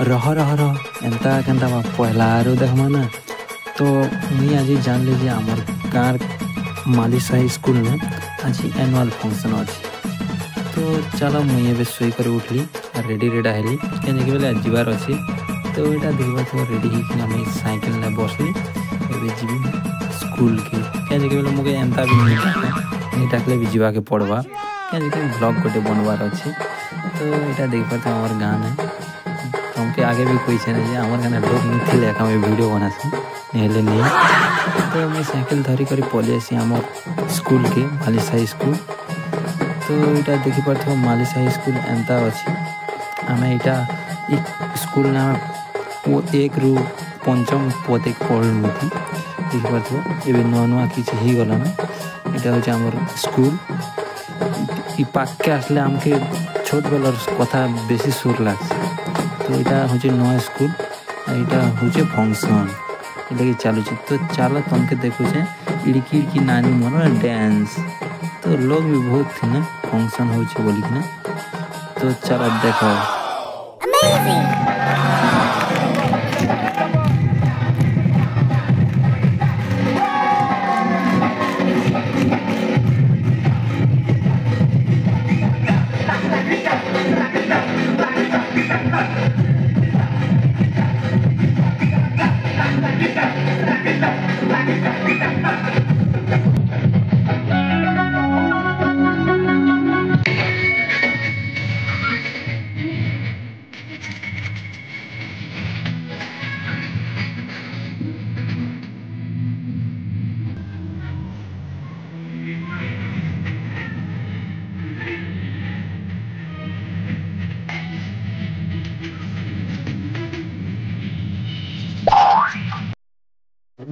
रह रह रह एंता केंता पहला देखमा ना तो मुई आज जान लीजिए आमर गाँव मालीसाही स्कूल में आज एनुअल फंक्शन अच्छी। तो चलो मुई ए शोई कर उठली रेडी रेडा हेली कहीं बोले जीवार अच्छी। तो यहाँ देखा तो रेडी होना मुई साइकिल ने बसली एवं जी स्कूल के कहीं बोले मुझे एंता भी नहीं डाकले भी जीवा के पढ़वा कहीं ब्लॉग गोटे बनवार अच्छे। तो यहाँ देख पाते हमार गाँव है तुमके आगे भी कोई ना जे हमारे गाँव लोग नहीं थे आम वीडियो बनासी नहीं नहीं। तो मुझे साइकिल धरी कर पलि आसी आम स्कूल के मालीसाही स्कूल। तो यहाँ देखी पार्थ मालीसाही स्कूल एंता अच्छी आम यहाँ स्कूल ना वो 1 ରୁ 5ମ पद पढ़लु थी देखी पार्थ ये नुआ नुआ किसी ही गला ना यहाँ हूँ आम स्कूल पाके आसले आमके छोट बेलर कथा बेसी सुर लगे। तो यहाँ हूँ नया स्कूल यहाँ हूँ फंक्शन ये चलुचे। तो चलो तुमके देखुचे इड़की इड़की नानी मन डांस। तो लोग भी बहुत थे ना फंक्शन होचे बोलिकिना। तो चलो देखो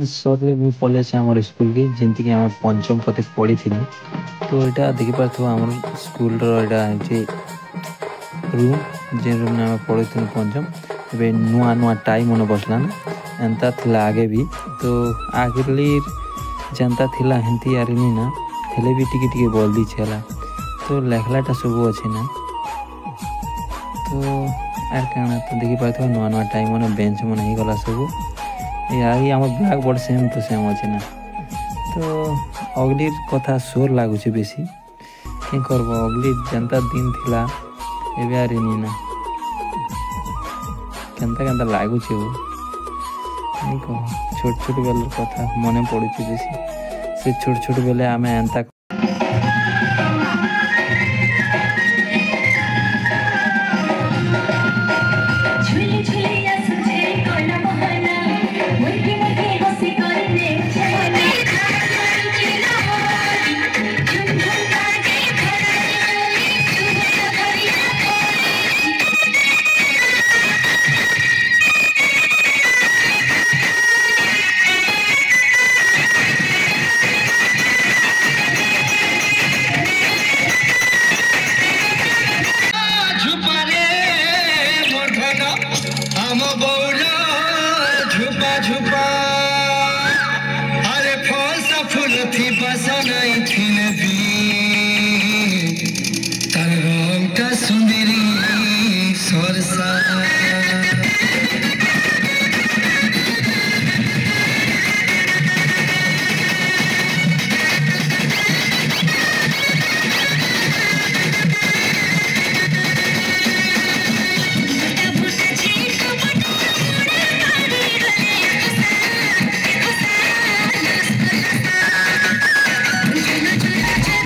सर भी पलि आम स्कूल की जमीक आम 5ମ पद पढ़ी थी। तो यहाँ देखी पार्थ आम स्कूल रूम जे रूम में आम पढ़ी 5ମ ए नुआ नुआ टाई मन बसला ना एंता थिला आगे भी। तो आगे जनता थिला हेंती यारी नहीं ना हेले भी टिके टिके बल्दी छेला। तो लेखलाटा सब अच्छे ना। तो आर क्या तो देखी पार्थ नुआ नुआ टाई मन बेंच मन हो गला सब यही आम ब्लैक बोर्ड सेम तो सेम अच्छे ना। तो अगली कथा सोर लगुच बेसी क्या करब अगली जनता दिन थिला एबे आरी नहीं ना केंता केंता लगुच नहीं कह छोट छोट बेलर कथा मन पड़ुच बेसी से छोट छोट बेले आम एंता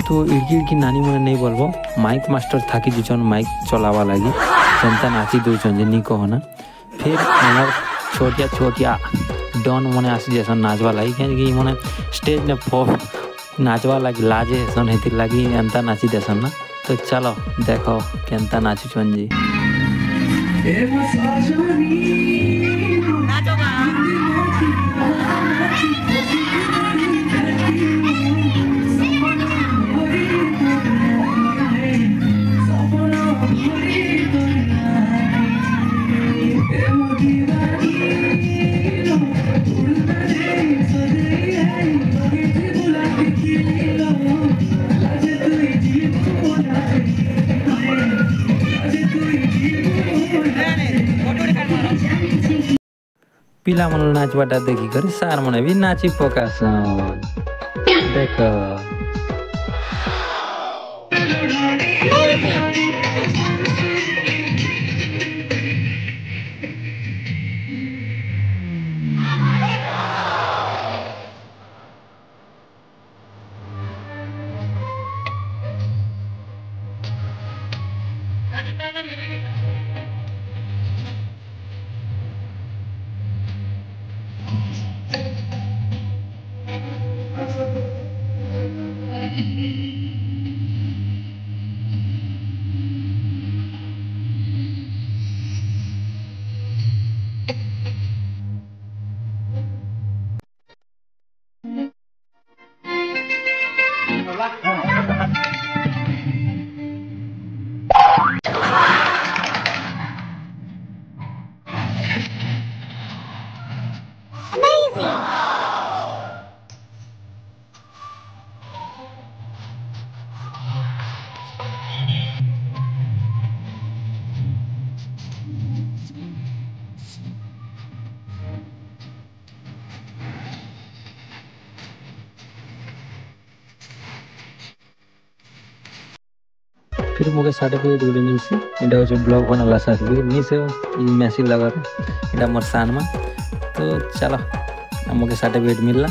तो इड़की इड़की नानी मन नहीं बोलबो माइक मास्टर थाकी जुचन माइक चलावा लगी जनता नाची दूचन जे नहीं कहो ना। फिर हमार छोटिया छोटिया डॉन मने आसी जैसन नाचवा लगी क्या मने स्टेज ने नाचवा लगी लाजे सन हेती लगी एंता नाची देसन ना। तो चलो देखो केंता नाची चुन जी। पिला मन नाचबाटा देखी कर सार मन भी नाची पकासन देख। फिर मुझे सर्टिफिकेट गुटे मिलसी एटा हो ब्लॉग बनाला सर्टिफिकेट मिसे मेसिन लगा एटा मोर सान में। तो चलो मुझे सर्टिफिकेट मिलला।